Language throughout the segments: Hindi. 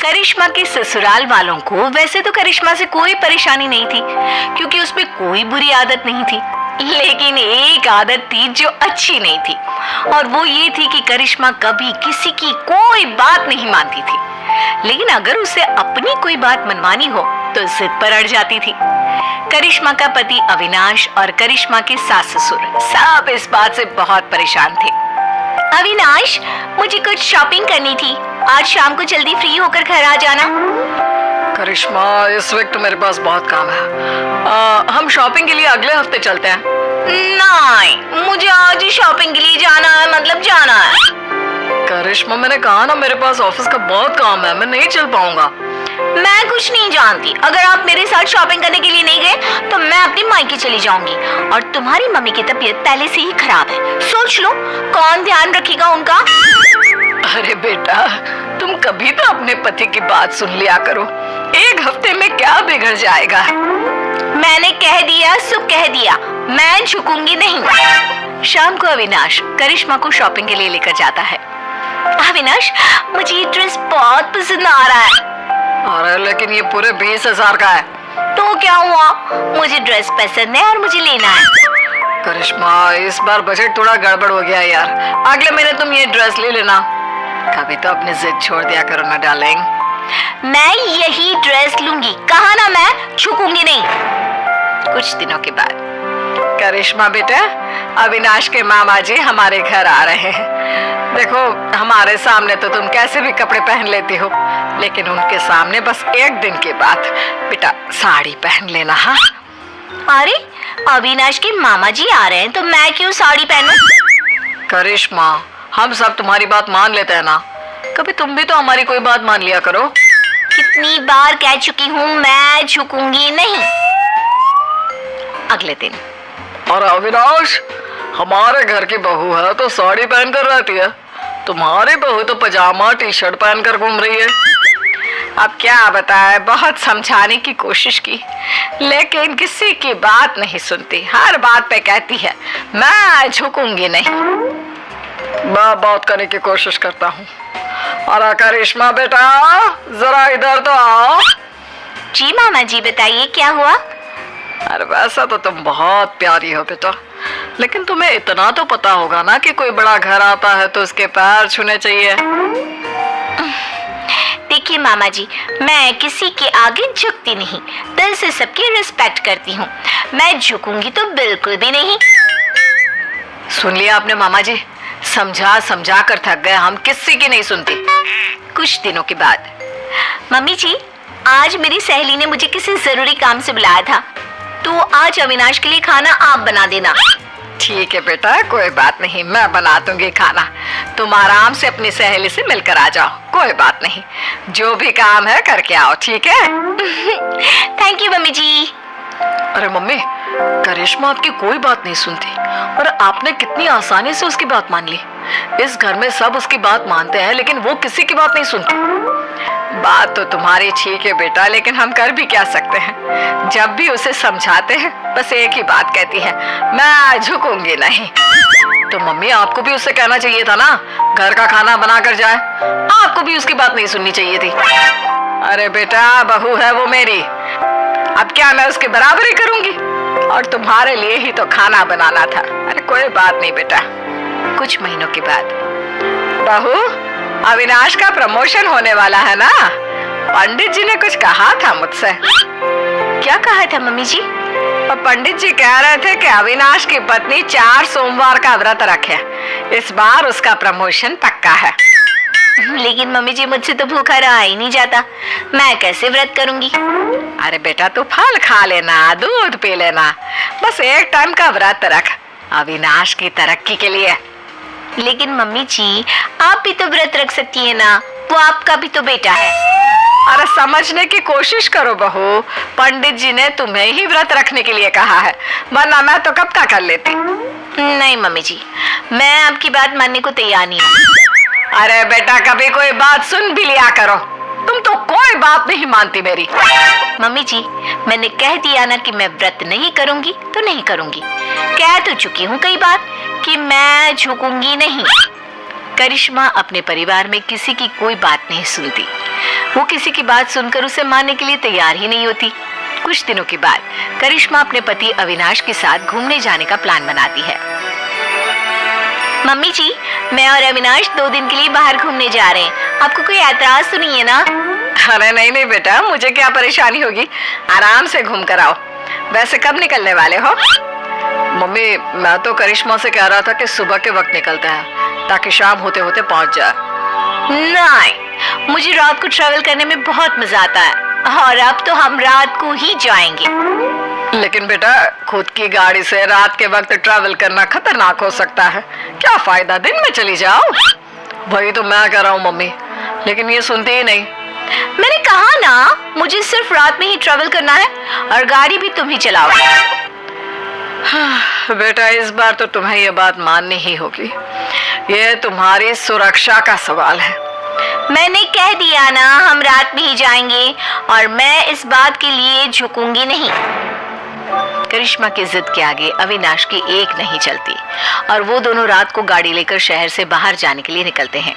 करिश्मा के ससुराल वालों को वैसे तो करिश्मा से कोई परेशानी नहीं थी, क्योंकि उसमें कोई बुरी आदत नहीं थी। लेकिन एक आदत थी जो अच्छी नहीं थी, और वो ये थी कि करिश्मा कभी किसी की कोई बात नहीं मानती थी। लेकिन अगर उसे अपनी कोई बात मनवानी हो तो जिद पर अड़ जाती थी। करिश्मा का पति अविनाश और करिश्मा के सास ससुर सब इस बात से बहुत परेशान थे। अविनाश, मुझे कुछ शॉपिंग करनी थी, आज शाम को जल्दी फ्री होकर घर आ जाना। करिश्मा, इस वक्त मेरे पास बहुत काम है। हम शॉपिंग के लिए अगले हफ्ते चलते हैं। नहीं, मुझे आज ही शॉपिंग के लिए जाना है, मतलब जाना है। करिश्मा, मैंने कहा ना मेरे पास ऑफिस का बहुत काम है, मैं नहीं चल पाऊंगा। मैं कुछ नहीं जानती, अगर आप मेरे साथ शॉपिंग करने के लिए नहीं गए तो मैं अपनी मायके चली जाऊंगी। और तुम्हारी मम्मी की तबीयत पहले से ही खराब है, सोच लो कौन ध्यान रखेगा उनका। अरे बेटा, तुम कभी तो अपने पति की बात सुन लिया करो, एक हफ्ते में क्या बिगड़ जाएगा। मैंने कह दिया सो कह दिया, मैं झुकूंगी नहीं। शाम को अविनाश करिश्मा को शॉपिंग के लिए लेकर जाता है। अविनाश, मुझे ये ड्रेस बहुत पसंद आ रहा है। अरे लेकिन ये पूरे 20,000 का है। तो क्या हुआ, मुझे ड्रेस पसंद है और मुझे लेना है। करिश्मा, इस बार बजट थोड़ा गड़बड़ हो गया यार, अगले महीने तुम ये ड्रेस ले लेना। कभी तो अपनी जिद छोड़ दिया करो ना डार्लिंग। मैं यही ड्रेस लूंगी, कहा ना मैं झुकूंगी नहीं। कुछ दिनों के बाद, करिश्मा बेटा, अविनाश के मामा जी हमारे घर आ रहे हैं। देखो, हमारे सामने तो तुम कैसे भी कपड़े पहन लेती हो, लेकिन उनके सामने बस एक दिन के बाद बेटा साड़ी पहन लेना। हाँ? अरे, अविनाश के मामा जी आ रहे हैं तो मैं क्यों साड़ी पहनूं? करिश्मा, हम सब तुम्हारी बात मान लेते हैं ना, कभी तुम भी तो हमारी कोई बात मान लिया करो। कितनी बार कह चुकी हूँ मैं झुकूंगी नहीं। अगले दिन, और अविनाश, हमारे घर की बहू है तो साड़ी पहनकर रहती है, तुम्हारी बहू तो पजामा टी शर्ट पहनकर घूम रही है। अब क्या बताए, बहुत समझाने की कोशिश की लेकिन किसी की बात नहीं सुनती, हर बात पे कहती है मैं झुकूंगी नहीं। मैं बात करने की कोशिश करता हूँ। अरे करिश्मा बेटा, जरा इधर तो आओ। जी मामा जी, बताइए क्या हुआ? अरे वैसा तो तुम बहुत प्यारी हो बेटा, लेकिन तुम्हें इतना तो पता होगा ना कि कोई बड़ा घर आता है तो उसके पैर छूने चाहिए। देखिए मामा जी, मैं किसी के आगे झुकती नहीं, दिल से सबकी रिस्पेक्ट करती हूँ, मैं झुकूंगी तो बिल्कुल भी नहीं। सुन लिया आपने मामा जी, समझा समझा कर थक गए, हम किसी की नहीं सुनती। कुछ दिनों के बाद, मम्मी जी, आज मेरी सहेली ने मुझे किसी जरूरी काम से बुलाया था, तो आज अविनाश के लिए खाना आप बना देना। ठीक है बेटा, कोई बात नहीं, मैं बना दूंगी खाना, तुम आराम से अपनी सहेली से मिलकर आ जाओ, कोई बात नहीं, जो भी काम है करके आओ, ठीक है? थैंक यू मम्मी जी। अरे मम्मी, करिश्मा आपकी कोई बात नहीं सुनती और आपने कितनी आसानी से उसकी बात मान ली। इस घर में सब उसकी बात मानते हैं, लेकिन वो किसी की बात नहीं सुनती। बात तो तुम्हारी ठीक है बेटा, लेकिन हम कर भी क्या सकते हैं, जब भी उसे समझाते हैं बस एक ही बात कहती है, मैं झुकूंगी नहीं। तो मम्मी, आपको भी उससे कहना चाहिए था ना, घर का खाना बना कर जाए, आपको भी उसकी बात नहीं सुननी चाहिए थी। अरे बेटा, बहू है वो मेरी, अब क्या मैं उसके बराबरी करूंगी, और तुम्हारे लिए ही तो खाना बनाना था। अरे कोई बात नहीं बेटा। कुछ महीनों के बाद, बहू, अविनाश का प्रमोशन होने वाला है ना, पंडित जी ने कुछ कहा था मुझसे। क्या कहा था मम्मी जी? और पंडित जी कह रहे थे कि अविनाश की पत्नी 4 सोमवार का व्रत रखे, इस बार उसका प्रमोशन पक्का है। लेकिन मम्मी जी, मुझसे तो भूखा रहा ही नहीं जाता, मैं कैसे व्रत करूंगी? अरे बेटा, तू फल खा लेना, दूध पी लेना, बस एक टाइम का व्रत रख, अविनाश की तरक्की के लिए। लेकिन मम्मी जी, आप भी तो व्रत रख सकती है ना, वो आपका भी तो बेटा है। अरे समझने की कोशिश करो बहू, पंडित जी ने तुम्हें ही व्रत रखने के लिए कहा है, वरना मैं तो कब तक कर लेती। नहीं मम्मी जी, मैं आपकी बात मानने को तैयार नहीं हूँ। अरे बेटा, कभी कोई बात सुन भी लिया करो, तुम तो कोई बात नहीं मानती मेरी। मम्मी जी, मैंने कह दिया ना कि मैं व्रत नहीं करूंगी तो नहीं करूंगी, कह तो चुकी हूँ कई बार कि मैं झुकूंगी नहीं। करिश्मा अपने परिवार में किसी की कोई बात नहीं सुनती। वो किसी की बात सुनकर उसे मानने के लिए तैयार ही नहीं होती। कुछ दिनों के बाद करिश्मा अपने पति अविनाश के साथ घूमने जाने का प्लान बनाती है। मम्मी जी, मैं और अविनाश 2 दिन के लिए बाहर घूमने जा रहे हैं। आपको कोई ऐतराज तो नहीं है ना? अरे नहीं नहीं बेटा, मुझे क्या परेशानी होगी, आराम से घूम कर आओ। वैसे कब निकलने वाले हो? मम्मी, मैं तो करिश्मा से कह रहा था कि सुबह के वक्त निकलते हैं ताकि शाम होते होते पहुंच जाए। नहीं, मुझे रात को ट्रैवल करने में बहुत मजा आता है और अब तो हम रात को ही जाएंगे। लेकिन बेटा, खुद की गाड़ी से रात के वक्त ट्रैवल करना खतरनाक हो सकता है। क्या फायदा, दिन में चली जाओ। वही तो मैं कह रहा हूँ मम्मी, लेकिन ये सुनती ही नहीं। मैंने कहा ना, मुझे सिर्फ रात में ही ट्रैवल करना है और गाड़ी भी तुम ही चलाओगे। बेटा, इस बार तो तुम्हें ये बात माननी ही होगी। ये तुम्हारी सुरक्षा का सवाल है। मैंने कह दिया ना, हम रात में ही जाएंगे और मैं इस बात के लिए झुकूंगी नहीं। करिश्मा की जिद के आगे अविनाश की एक नहीं चलती और वो दोनों रात को गाड़ी लेकर शहर से बाहर जाने के लिए निकलते हैं।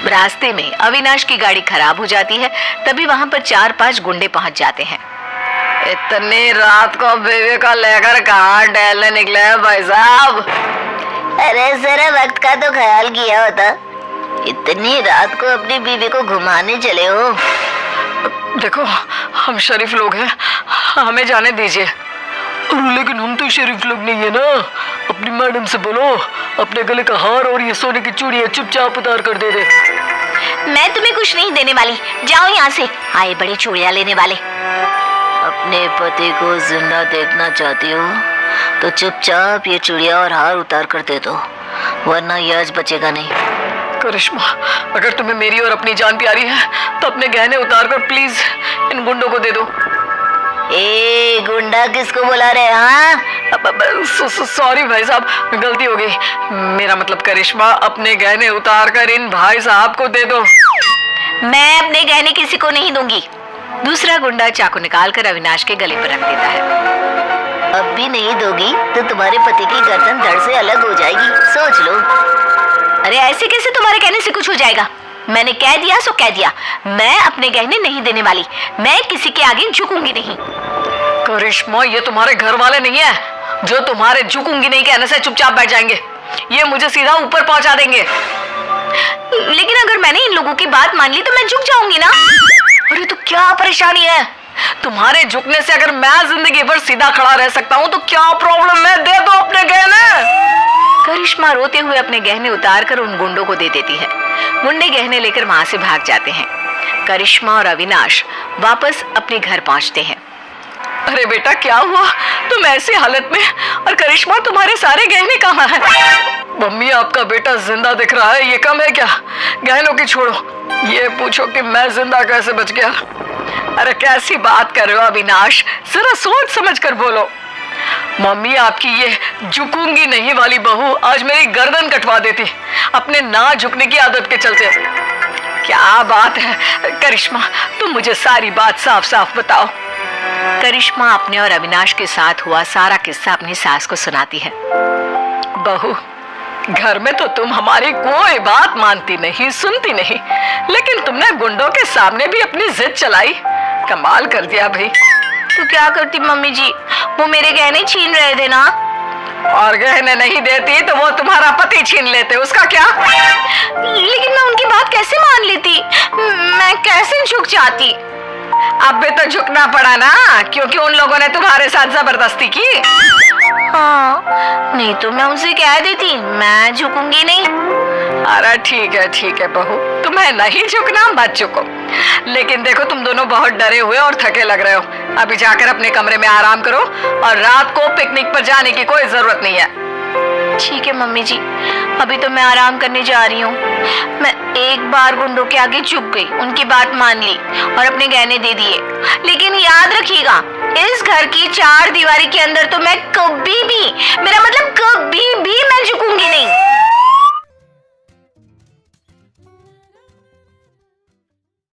रास्ते में अविनाश की गाड़ी खराब हो जाती है। तभी वहां पर 4-5 गुंडे पहुंच जाते हैं। इतनी रात को बेबी को लेकर कहाँ टहलने निकले हैं भाई साहब? अरे जरा वक्त का तो ख्याल किया होता। इतनी रात को अपनी बीवी को घुमाने चले हो? देखो, हम शरीफ लोग हैं, हमें जाने दीजिए। लेकिन हम तो शरीफ लोग नहीं है ना। अपनी मैडम से बोलो अपने गले का हार और ये सोने की चूड़ियां चुपचाप उतार कर दे दे। मैं तुम्हें कुछ नहीं देने वाली, जाओ यहाँ से। आए बड़े चूड़ियां लेने वाले। अपने पति को जिंदा देखना चाहती हो तो चुपचाप ये चूड़ियां और हार उतार कर दे दो, वरना ये आज बचेगा नहीं। करिश्मा, अगर तुम्हें मेरी और अपनी जान प्यारी है तो अपने गहने उतार कर प्लीज इन गुंडों को दे दो। ए गुंडा किसको बुला रहे? हाँ, सॉरी भाई साहब, गलती हो गई। मेरा मतलब करिश्मा, अपने गहने उतार कर इन भाई साहब को दे दो। मैं अपने गहने किसी को नहीं दूंगी। दूसरा गुंडा चाकू निकालकर अविनाश के गले पर रख देता है। अब भी नहीं दोगी तो तुम्हारे पति की गर्दन धड़ से अलग हो जाएगी, सोच लो। अरे ऐसे कैसे तुम्हारे कहने से कुछ हो जाएगा? मैंने कह दिया सो कह दिया। मैं अपने गहने नहीं देने वाली। मैं किसी के आगे झुकूंगी नहीं। करिश्मा, ये तुम्हारे घर वाले नहीं है जो तुम्हारे झुकूंगी नहीं कहने से चुपचाप बैठ जाएंगे। ये मुझे सीधा ऊपर पहुंचा देंगे। लेकिन अगर मैंने इन लोगों की बात मान ली तो मैं झुक जाऊंगी ना। अरे तो क्या परेशानी है? तुम्हारे झुकने से अगर मैं जिंदगी भर सीधा खड़ा रह सकता हूँ तो क्या प्रॉब्लम है? दे दो अपने गहने। करिश्मा रोते हुए अपने गहने उतारकर उन गुंडों को दे देती है। गुंडे गहने लेकर वहां से भाग जाते हैं। करिश्मा और अविनाश वापस अपने घर पहुंचते हैं। अरे बेटा, क्या हुआ? तुम ऐसी हालत में, और करिश्मा तुम्हारे सारे गहने कहाँ हैं? मम्मी, आपका बेटा जिंदा दिख रहा है, ये कम है क्या? गहनों की छोड़ो, ये पूछो कि मैं जिंदा कैसे बच गया। अरे कैसी बात कर रहे हो अविनाश, जरा सोच समझ कर बोलो। मम्मी, आपकी ये झुकूंगी नहीं वाली बहू आज मेरी गर्दन कटवा देती अपने ना झुकने की आदत के चलते। क्या बात है करिश्मा, तुम मुझे सारी बात साफ साफ बताओ। करिश्मा अपने और अविनाश के साथ हुआ सारा किस्सा अपनी सास को सुनाती है। बहू, घर में तो तुम हमारी कोई बात मानती नहीं, सुनती नहीं, लेकिन तुमने गुंडों के सामने भी अपनी जिद चलाई। कमाल कर दिया भाई। तो क्या करती मम्मी जी, वो मेरे गहने छीन रहे थे ना। और गहने नहीं देती तो वो तुम्हारा पति छीन लेते, उसका क्या? लेकिन मैं उनकी बात कैसे मान लेती? मैं कैसे झुक जाती? अब भी तो झुकना पड़ा ना, क्योंकि उन लोगों ने तुम्हारे साथ जबरदस्ती की। हाँ, नहीं तो मैं उनसे कह देती मैं झुकूंगी नहीं। अरे ठीक है बहू, तुम्हें नहीं झुकना मत झुको। लेकिन देखो, तुम दोनों बहुत डरे हुए और थके लग रहे हो। अभी जाकर अपने कमरे में आराम करो और रात को पिकनिक पर जाने की कोई जरूरत नहीं है। ठीक है मम्मी जी, अभी तो मैं आराम करने जा रही हूँ। मैं एक बार गुंडों के आगे झुक गई, उनकी बात मान ली और अपने गहने दे दिए। लेकिन याद रखिएगा, इस घर की 4 दीवारी के अंदर तो मैं कभी भी, मेरा मतलब कभी भी मैं झुकूंगी नहीं।